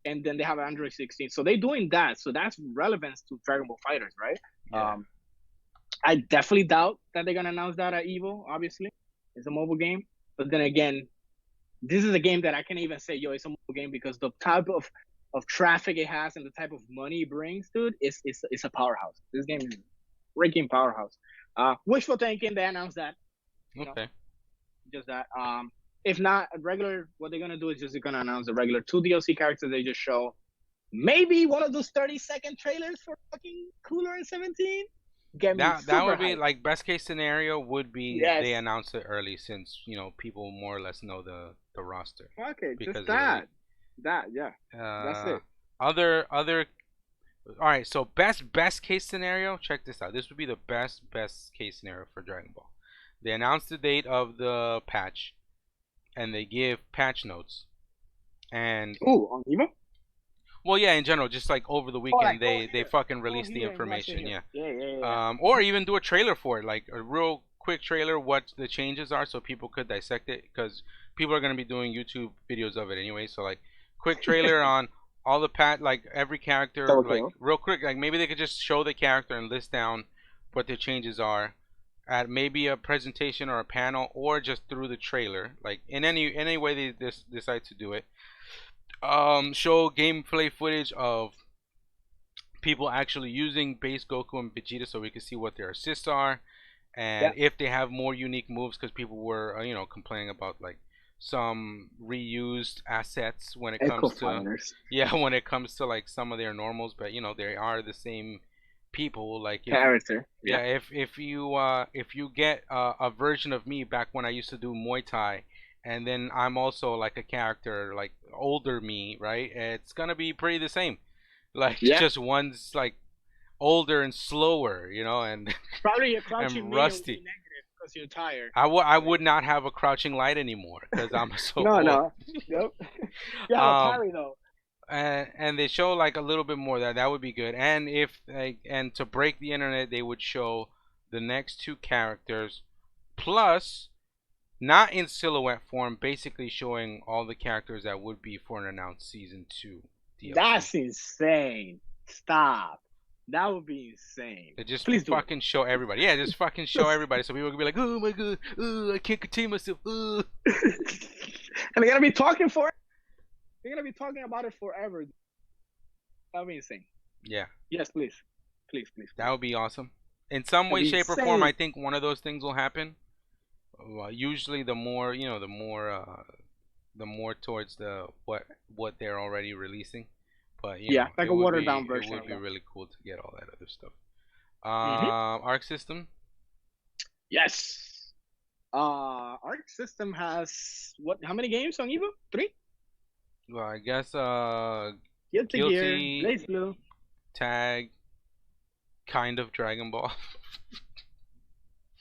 and then they have Android 16. So they're doing that. So that's relevance to Dragon Ball Fighters, right? Yeah. I definitely doubt that they're gonna announce that at Evo. Obviously, it's a mobile game, but then again, this is a game that I can't even say, yo, it's a mobile game because the type of traffic it has and the type of money it brings, dude, it's a powerhouse. This game is a freaking powerhouse. Wishful thinking, they announced that, you know, Okay. just that. If not regular, what they're gonna do is just they're gonna announce the regular two DLC characters they just show. Maybe one of those 30-second trailers for fucking Cooler and 17. Get me That super would be hyped. like best case scenario would be Yes. they announce it early since people more or less know the roster Okay, just because that. That, yeah. That's uh it. other all right, so best case scenario, check this out. This would be the best case scenario for Dragon Ball. They announce the date of the patch and they give patch notes and Ooh, on Evo? well, yeah, in general, just like over the Oh, like weekend go they here. fucking Go release the here and watch it information, here. yeah. Yeah, yeah, yeah. Or even do a trailer for it, like a real quick trailer, what the changes are, so people could dissect it, because people are gonna be doing YouTube videos of it anyway. So like, quick trailer on all the like every character, Double like KO. real quick, like maybe they could just show the character and list down what the changes are, at maybe a presentation or a panel, or just through the trailer, like in any way they decide to do it. Show gameplay footage of people actually using base Goku and Vegeta so we can see what their assists are Yeah. and if they have more unique moves because people were complaining about like some reused assets when it Echo comes to Fighters. yeah when it comes to like some of their normals, but they are the same people. Like if Character. yeah, Yeah. if you get a version of me back when I used to do Muay Thai, and then I'm also like a character like older me, right? It's gonna be pretty the same. Like Yeah. just one's like older and slower, and Probably your crouching and meter will be rusty. negative because you're tired. I Like, would not have a crouching light anymore because I'm so no, old. no. Yep. You have a Um, parry though. and they show like a little bit more that would be good. And if like and to break the internet, they would show the next two characters plus not in silhouette form, basically showing all the characters that would be for an announced season 2 DLC. That's insane. Stop. That would be insane. They just Please do it. fucking show everybody. Yeah, just fucking show everybody so people can be like, oh my god, I can't contain myself. And they're gonna be talking for it. They're gonna be talking about it forever. That'd be insane. Yeah, Yes, please. Please, please, that please. would be awesome. In some That'd way, be shape, or form, insane. I think one of those things will happen. Usually, the more towards what they're already releasing. But Yeah, like a watered down it version would of be that. really cool to get all that other stuff. Mm-hmm. Arc system. Yes. Arc System has what? How many games on Evo? 3. Well, I guess Guilty Gear, Guilty, Blaze Blue. Tag, kind of Dragon Ball,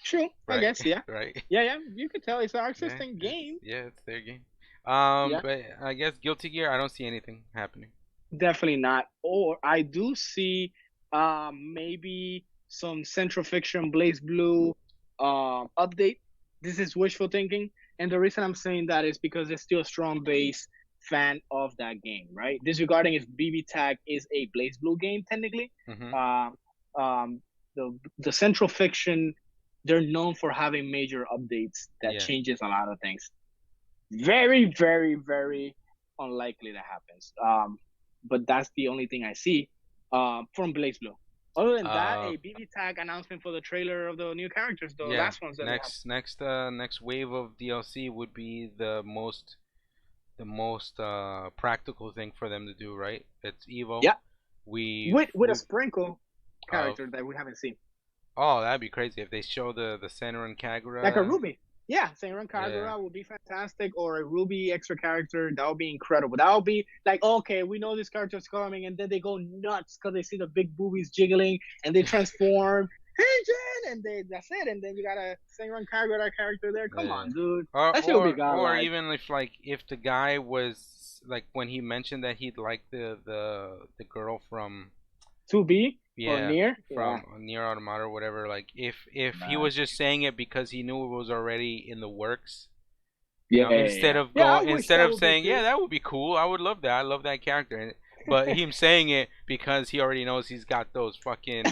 True, I right? guess. Yeah, Right. yeah, yeah. You could tell it's an Arc Yeah, System game. it's their game. Yeah, But I guess Guilty Gear, I don't see anything happening. definitely not. Or I do see, maybe some Central Fiction Blaze Blue, update. This is wishful thinking, and the reason I'm saying that is because there's still a strong base fan of that game, right? Disregarding if BB Tag is a Blaze Blue game technically, Mhm. um, the Central Fiction, they're known for having major updates that Yeah. changes a lot of things. Very, very, very unlikely that happens. But that's the only thing I see from Blaze Blue. Other than that, Uh, a BB Tag announcement for the trailer of the new characters, the yeah. last ones that they have. Next wave of DLC would be the most practical thing for them to do, right? It's Evo. Yeah, We with a sprinkle of character that we haven't seen, Oh, that'd be crazy if they show the Senran like a Kagura. Ruby. Yeah, Senran Yeah. Kagura would be fantastic, or a Ruby extra character. That would be incredible. That would be like, okay, we know this character's coming, and then they go nuts because they see the big boobies jiggling, and they transform. Hey, Jen! And that's it. And then you got a Senran Kagura character there. Come Yeah. on, dude. Or That shit would be or or godlike. even if the guy was like when he mentioned that he'd like the girl from 2B or yeah near? Yeah, from Near Automata or whatever, like if he man. was just saying it because he knew it was already in the works, You Yeah, know, yeah, instead yeah. of Yeah, I going, wish instead that of would be saying, yeah, too. that would be cool. I would love that. I love that character. But him saying it because he already knows he's got those fucking,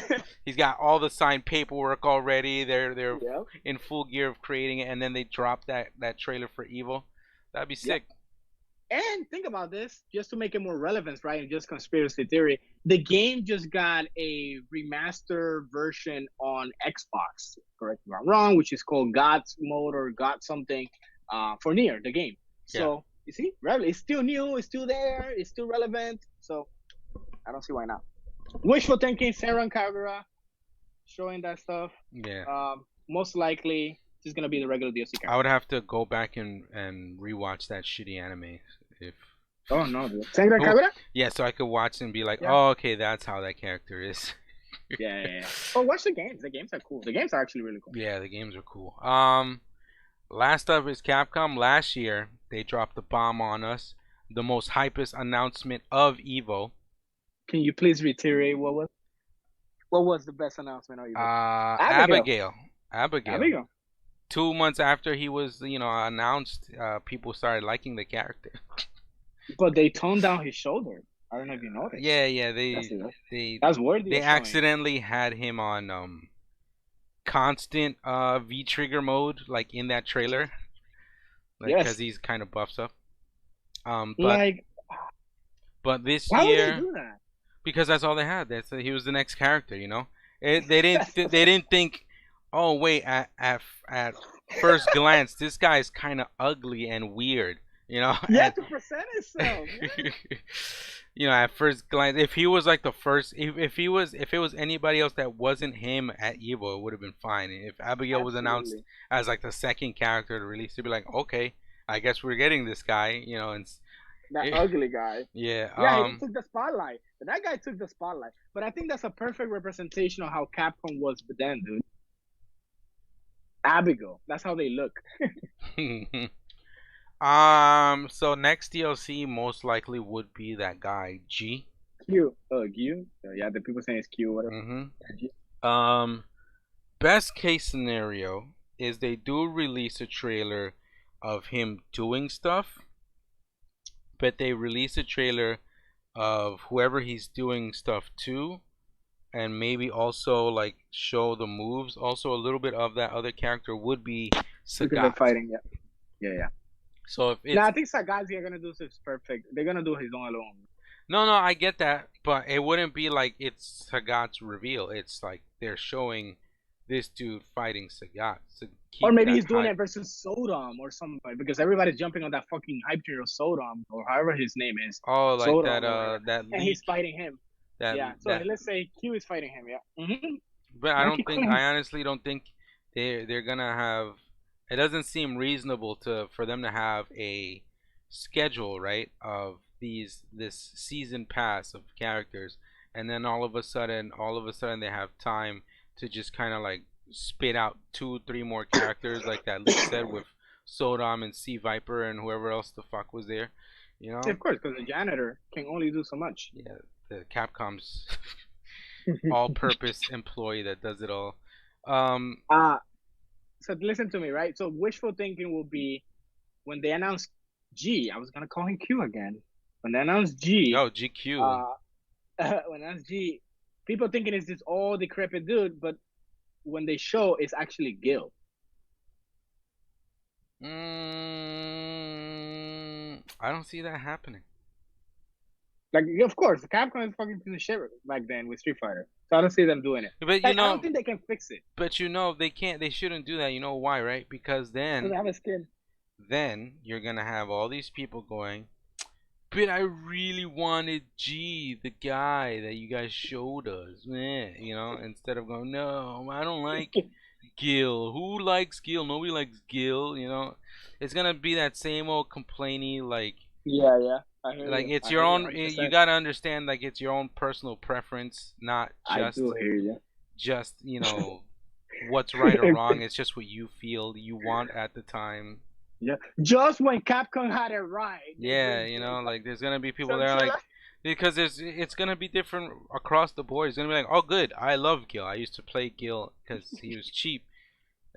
he's got all the signed paperwork already. They're Yeah. in full gear of creating it, and then they drop that trailer for Evil. That'd be Yep. sick. And think about this, just to make it more relevant, right? And just conspiracy theory. The game just got a remaster version on Xbox, correct me if I'm wrong, which is called God's Mode or God something for Near, the game. Yeah. So, you see, it's still new, it's still there, it's still relevant. So, I don't see why not. Wishful thinking, Senran Kagura showing that stuff. Yeah. Most likely, just going to be the regular DLC I character. would have to go back and rewatch that shitty anime if. Oh, no, dude. Senran Oh, Kagura? yeah, so I could watch and be like, Yeah. oh, okay, that's how that character is. Yeah. Oh, watch the games. The games are cool. The games are actually really cool. Yeah, the games are cool. Last up is Capcom. Last year, they dropped the bomb on us. The most hypest announcement of Evo. Can you please reiterate what was the best announcement of Evo? Abigail. Abigail. Abigail. 2 months after he was, announced, people started liking the character. But they toned down his shoulder. I don't know if you noticed. Yeah. That's worthy. They of showing. accidentally had him on constant V trigger mode, like in that trailer, like because Yes. he's kind of buffs up. Like, But this why would they year, do that? because that's all they had. He was the next character, they didn't think, oh wait, at first glance, this guy's kind of ugly and weird, Yeah, to present itself. Yeah. At first glance, if he was like the first, if it was anybody else that wasn't him at Evo, it would have been fine. If Abigail was announced Absolutely. as like the second character to release, it'd be like, okay, I guess we're getting this guy, and That ugly guy. yeah, Yeah, he took the spotlight. That guy took the spotlight. But I think that's a perfect representation of how Capcom was then, dude. Abigail. That's how they look. So next DLC most likely would be that guy G. Q. Q? Yeah, the people saying it's Q, whatever. Best case scenario is they do release a trailer of him doing stuff, but they release a trailer of whoever he's doing stuff to, and maybe also like show the moves. Also, a little bit of that other character would be Because they're Sagat. fighting, yeah. So if it's No, I think Sagazi are gonna do this perfect. They're gonna do his own alone. no, I get that, but it wouldn't be like it's Sagat's reveal. It's like they're showing this dude fighting Sagat. So Or keep maybe that he's doing hype. it versus Sodom or something because everybody's jumping on that fucking hype train of Sodom or however his name is. Oh, like Sodom that or whatever. that And leak. he's fighting him. That Yeah. So that. let's say Q is fighting him. Yeah. But I Monkey don't think. Queen. I honestly don't think they're gonna have. It doesn't seem reasonable for them to have a schedule, right, of this season pass of characters, and then all of a sudden they have time to just kind of like spit out 2 3 more characters like that leak said with Sodom and Sea Viper and whoever else the fuck was there, Of course, because the janitor can only do so much. yeah, the Capcom's all-purpose employee that does it all. So listen to me, right? So wishful thinking will be when they announce G. I was gonna call him Q again. When they announce G, Yo, GQ. when they announce G, people thinking it's this all decrepit dude, but when they show, it's actually Gil. I don't see that happening. Like, of course, Capcom is fucking piece of shit back then with Street Fighter. So I don't see them doing it. But Like, I don't think they can fix it. But they can't. They shouldn't do that. You know why, right? Because They then have a skin. you're gonna have all these people going, but I really wanted G, the guy that you guys showed us, instead of going, no, I don't like Gil. Who likes Gil? Nobody likes Gil. It's gonna be that same old complainy like. Yeah. I hear Like you. it's I your hear own. you You 100%. gotta understand, like it's your own personal preference, not I do hear you. just what's right or wrong. It's just what you feel you want at the time. Yeah. Just when Capcom had it right. Yeah, like there's gonna be people there like because it's gonna be different across the board. It's gonna be like, oh, good, I love Gil. I used to play Gil because he was cheap,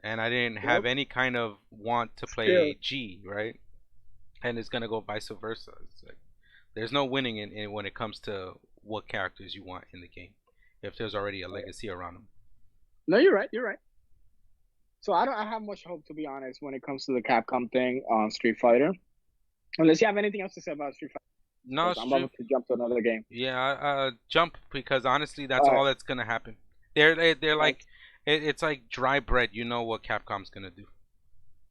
and I didn't have Yep. any kind of want to Skill. play G, right? And it's gonna go vice versa. It's like there's no winning in when it comes to what characters you want in the game if there's already a legacy around them. No, you're right. You're right. So I have much hope to be honest when it comes to the Capcom thing on Street Fighter. Unless you have anything else to say about Street Fighter, No, because I'm about to jump to another game. yeah, jump because honestly, that's All right. all that's gonna happen. They're That's like, it's like dry bread. You know what Capcom's gonna do.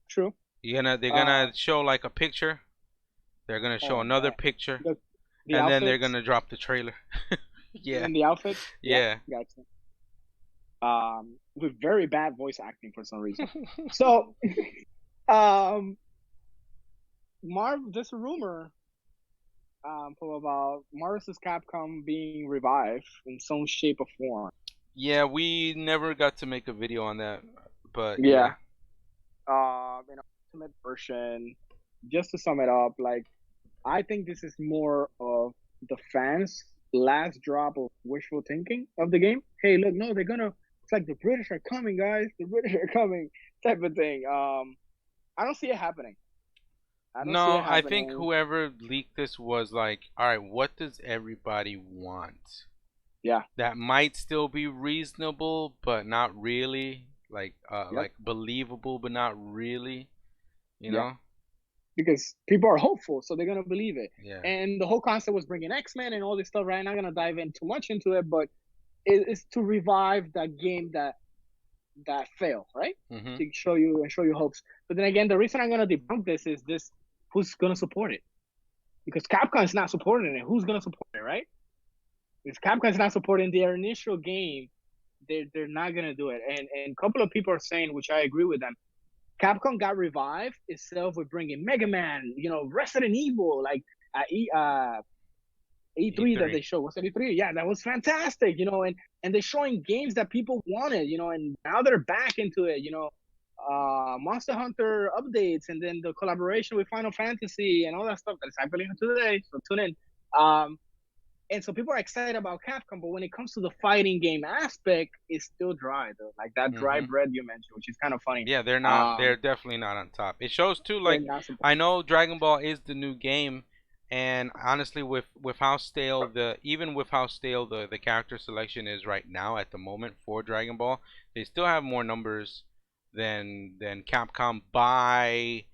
true. They're Uh, gonna show like a picture. They're gonna show oh another man, picture, the the and then they're outfits gonna drop the trailer. and Yeah, then the outfits. Yeah, yeah. gotcha. With very bad voice acting for some reason. So, um, there's a rumor for about Marvel's Capcom being revived in some shape or form. Yeah, we never got to make a video on that, but yeah. Yeah. In ultimate version, just to sum it up, like I think this is more of the fans' last drop of wishful thinking of the game. Hey, look, no, they're gonna. It's like the British are coming, guys. The British are coming, type of thing. I don't see it happening. I don't see No, it I think happening. whoever leaked this was like, all right, what does everybody want? Yeah. That might still be reasonable, but not really. Yep. Like believable, but not really. You Yeah. know? Because people are hopeful, so they're gonna believe it. Yeah. And the whole concept was bringing X-Men and all this stuff. Right? I'm not gonna dive in too much into it, but it's to revive that game that failed, right? Mhm. To show you hopes. But then again, the reason I'm gonna debunk this is this: who's gonna support it? Because Capcom's not supporting it. Who's gonna support it, right? If Capcom's not supporting their initial game, they're not gonna do it. And a couple of people are saying, which I agree with them. Capcom got revived itself with bringing Mega Man, Resident Evil, like E3 that E3. they showed. Was it E3? Yeah, that was fantastic, and they're showing games that people wanted, and now they're back into it, Monster Hunter updates, and then the collaboration with Final Fantasy and all that stuff that is happening today. So tune in. Um, and so people are excited about Capcom, but when it comes to the fighting game aspect, it's still dry though. Like that dry Mhm. bread you mentioned, which is kind of funny. Yeah, they're not. They're Um, definitely not on top. It shows too. they're Like not supposed. I know Dragon Ball is the new game, and honestly, with how stale the character selection is right now at the moment for Dragon Ball, they still have more numbers than Capcom by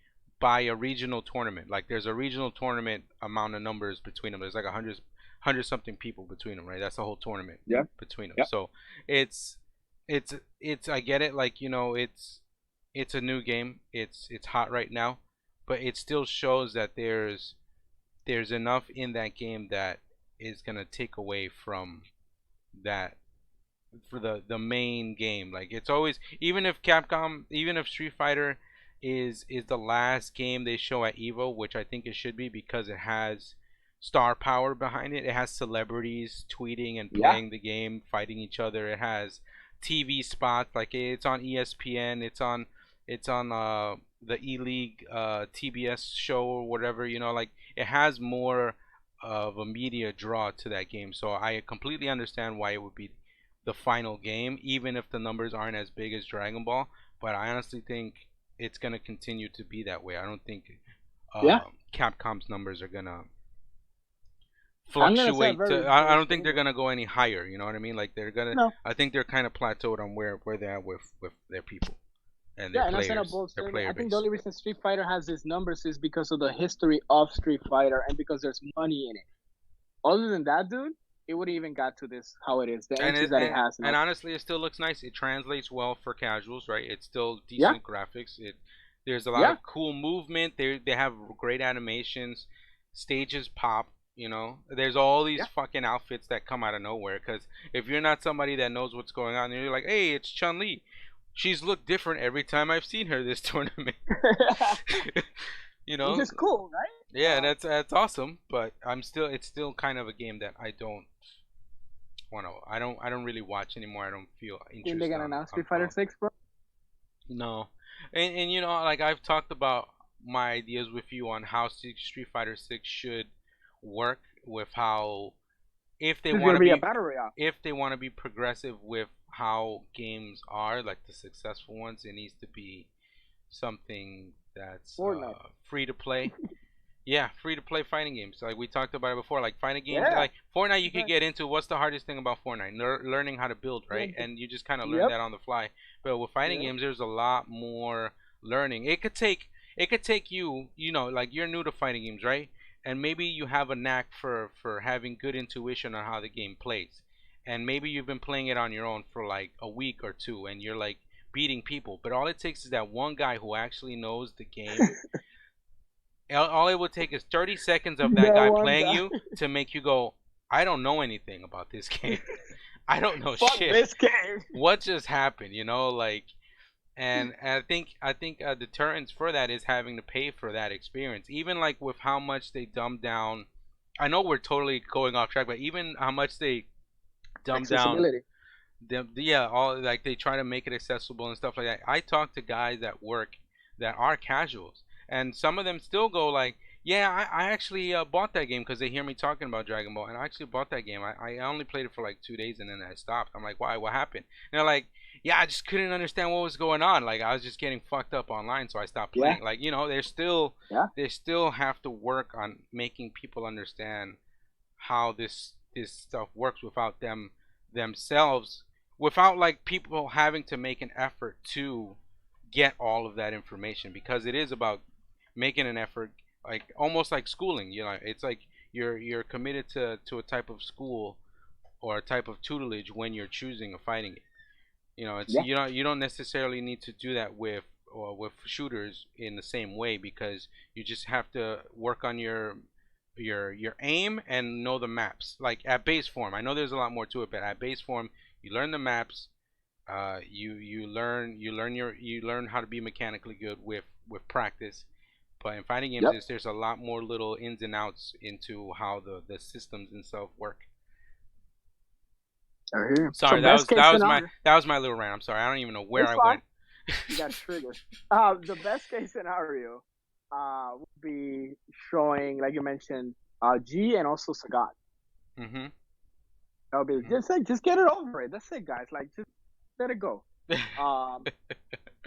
a regional tournament. Like there's a regional tournament amount of numbers between them. There's like hundred something people between them, right? That's the whole tournament Yeah, between them. yeah, So it's it's I get it. Like it's a new game. It's hot right now, but it still shows that there's enough in that game that is gonna take away from that for the main game. Like it's always, even if Street Fighter is the last game they show at Evo, which I think it should be because it has star power behind it. It has celebrities tweeting and yeah, playing the game, fighting each other. It has TV spots, like it's on ESPN, it's on the E League TBS show or whatever. Like it has more of a media draw to that game. So I completely understand why it would be the final game, even if the numbers aren't as big as Dragon Ball. But I honestly think it's gonna continue to be that way. I don't think yeah. Capcom's numbers are gonna I'm gonna say a fluctuate. very I bold don't think they're statement. gonna go any higher. You know what I mean? Like they're gonna. No, I think they're kind of plateaued on where they're at with their people and yeah, and I said a bold their statement. player I think the base. only reason Street Fighter has these numbers is because of the history of Street Fighter and because there's money in it. Other than that, dude, it would even got to this how it is, the And entries it that it has and now. honestly, it still looks nice. It translates well for casuals, right? It's still Yeah, decent graphics. There's a lot yeah, of cool movement. They have great animations. Stages pop. There's all these yeah. fucking outfits that come out of nowhere. Because if you're not somebody that knows what's going on, you're like, hey, it's Chun Li. She's looked different every time I've seen her this tournament. you Which know, is cool, right? yeah, that's awesome. But it's still kind of a game that I don't really watch anymore. I don't feel Think they're interest gonna announce on Street Fighter 6, bro? no, and like I've talked about my ideas with you on how Street Fighter 6 should work with how if they It's want gonna to be a be battle royale. progressive with how games are, like the successful ones. It needs to be something that's Fortnite. free to play. Yeah, free to play fighting games. Like we talked about it before. Like fighting games, Yeah. like Fortnite, you could Right. get into. What's the hardest thing about Fortnite? Learning how to build, Yeah. right? And you just kind of learn Yep. that on the fly. But with fighting Yep. games, there's a lot more learning. It could take you, like you're new to fighting games, right? And maybe you have a knack for having good intuition on how the game plays. And maybe you've been playing it on your own for like a week or two, and you're like beating people. But all it takes is that one guy who actually knows the game. All it would take is 30 seconds of that That guy one playing guy. you to make you go, I don't know anything about this game. I don't know Fuck shit. this game. What just happened? Like, and I think deterrence for that is having to pay for that experience. Even like with how much they dumb down. I know we're totally going off track, but even how much they dumb down Accessibility. yeah, all like they try to make it accessible and stuff like that. I talk to guys at work that are casuals, and some of them still go like, "Yeah, I actually bought that game because they hear me talking about Dragon Ball, and I actually bought that game. I only played it for like 2 days and then I stopped." I'm like, "Why? What happened?" And they're like, "Yeah, I just couldn't understand what was going on. Like I was just getting fucked up online, so I stopped Yeah. playing." Like they're still Yeah. they still have to work on making people understand how this stuff works without them themselves, without like people having to make an effort to get all of that information, because it is about making an effort, like almost like schooling. It's like you're committed to a type of school or a type of tutelage when you're choosing a fighting game. It's Yeah. you don't necessarily need to do that with shooters in the same way, because you just have to work on your aim and know the maps. Like at base form, I know there's a lot more to it, but at base form, you learn the maps. You learn how to be mechanically good with practice. But in fighting games, Yep. there's a lot more little ins and outs into how the systems themselves work. I hear you. So Sorry, that best was case that was my scenario. that was my little rant. I'm sorry, I don't even know where It's I fine. went. You got triggered. The best case scenario would be showing, like you mentioned, G and also Sagat. Mhm. That would be Mhm. just get it over it. That's it, guys. Like just let it go. Um,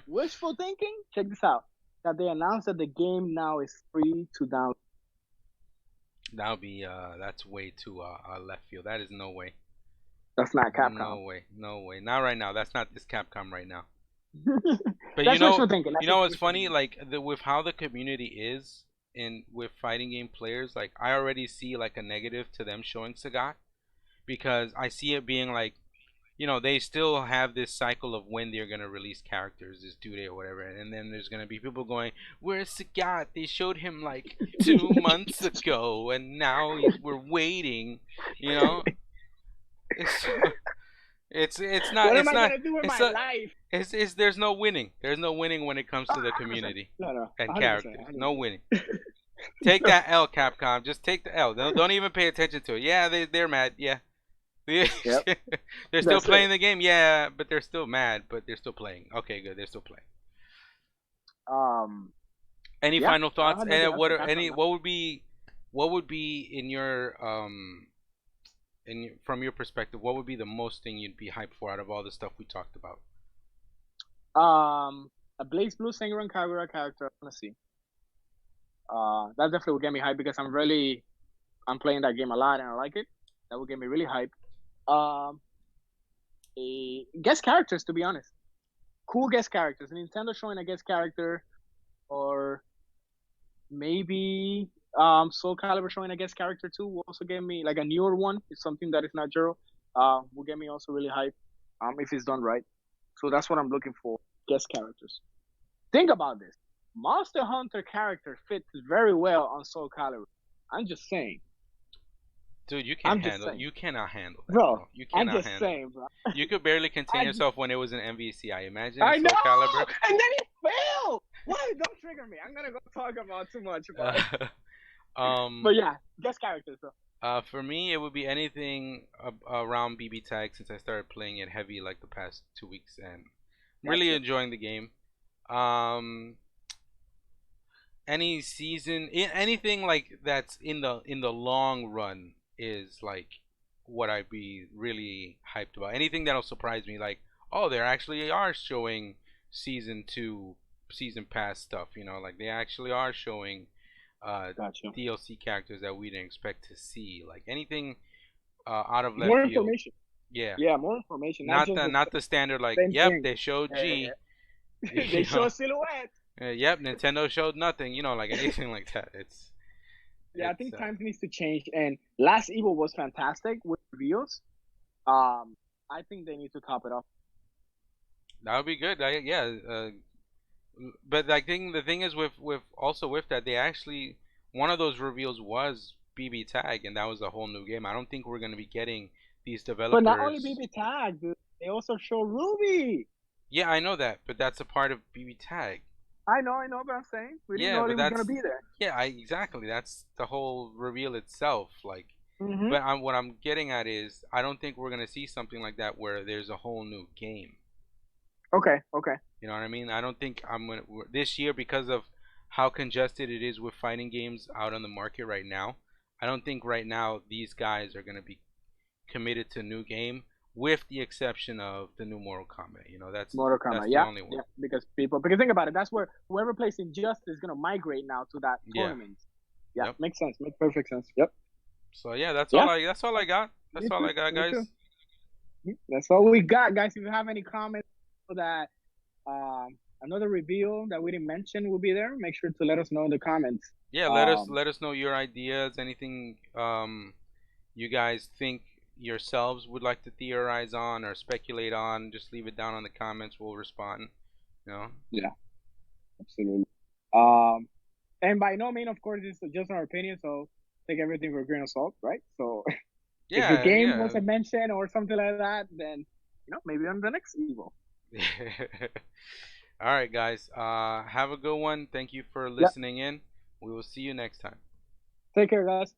Wishful thinking. Check this out. That they announced that the game now is free to download. That's way too left field. That is no way. That's not Capcom. No way. No way. Not right now. That's not this Capcom right now. But That's wishful thinking. you That's know just what's wishful funny? thinking. Like with how the community is in with fighting game players, like I already see like a negative to them showing Sagat, because I see it being like, they still have this cycle of when they're gonna release characters, this due date or whatever, and then there's gonna be people going, "Where's Sagat? They showed him like 2 months ago, and now we're waiting." You know, it's it's not What am it's I not gonna do with it's my not life? it's there's no winning. There's no winning when it comes to the 100%. community No, no, and 100%, characters. No 100%. winning. Take that L, Capcom. Just take the L. Don't even pay attention to it. Yeah, they're mad. Yeah. Yep, They're still that's it. playing the game. Yeah, but they're still mad. But they're still playing. Okay, good. They're still playing. Um, Any yeah, final I don't thoughts? have nothing And else what for are Capcom any? now. What would be in your from your perspective? What would be the most thing you'd be hyped for out of all the stuff we talked about? A Blaze Blue Sengoran Kagura character. I wanna see. That definitely would get me hyped because I'm playing that game a lot and I like it. That would get me really hyped. Um, guest characters, to be honest, cool guest characters. Nintendo showing a guest character, or maybe Soul Calibur showing a guest character too will also get me like a newer one. It's something that is not Jero. Will get me also really hyped. If it's done right. So that's what I'm looking for. Guest characters. Think about this. Monster Hunter character fits very well on Soul Calibur. I'm just saying. Dude, you can't I'm just handle. saying, You cannot handle that, bro. bro. You I'm cannot just handle. saying, bro. You could barely contain I yourself when it was an MVCI. Imagine in I know, Soul Calibur. and then it failed. Why? Don't trigger me. I'm gonna go talk about too much about it. um, But yeah, guest characters, bro. for me, it would be anything around BB Tag, since I started playing it heavy like the past 2 weeks, and I'm really Gotcha. enjoying the game. Um, any season, anything like that's in the long run is like what I'd be really hyped about. Anything that'll surprise me, like, oh, they actually are showing season two, season pass stuff. Like they actually are showing uh, Gotcha. DLC characters that we didn't expect to see. Like anything out of left More field. information. Yeah, Yeah, more information, not not just the the not the standard like, same yep, thing. they showed G. They You show know, a silhouette. yep, Nintendo showed nothing. Like anything like that. Yeah, I It's think times needs to change. And last Evo was fantastic with reveals. Um, I think they need to top it off. that would be good. Yeah, but I think the thing is with also with that they actually one of those reveals was BB Tag, and that was a whole new game. I don't think we're gonna be getting these But not only developers. BB Tag, dude, they also show Ruby. Yeah, I know that, but that's a part of BB Tag. I know what I'm saying. We didn't Yeah, know but he was gonna that's be there. yeah, I exactly. That's the whole reveal itself. Like, Hmm. but what I'm getting at is I don't think we're gonna see something like that where there's a whole new game. Okay, okay. You know what I mean? I don't think I'm gonna this year because of how congested it is with fighting games out on the market right now. I don't think right now these guys are gonna be committed to new game, with the exception of the new Mortal Kombat. Mortal That's Kombat. the Yeah, only one. yeah. Because think about it. That's where whoever plays Injustice is gonna migrate now to that Yeah. tournament. Yeah, Yep. makes sense. Makes perfect sense. Yep. So yeah, that's all Yeah. I got. Me That's all too. I got, Me too. guys. That's all we got, guys. If you have any comments for that, another reveal that we didn't mention will be there. Make sure to let us know in the comments. Yeah, Um, let us know your ideas, anything you guys think yourselves would like to theorize on or speculate on. Just leave it down in the comments. We'll respond. You know. yeah, absolutely. Um, and by no means, of course, it's just our opinion. So take everything with a grain of salt, right? So if your Yeah, game yeah. wasn't mentioned or something like that, then maybe on the next Evo. All right, guys. Have a good one. Thank you for Yeah. listening in. We will see you next time. Take care, guys.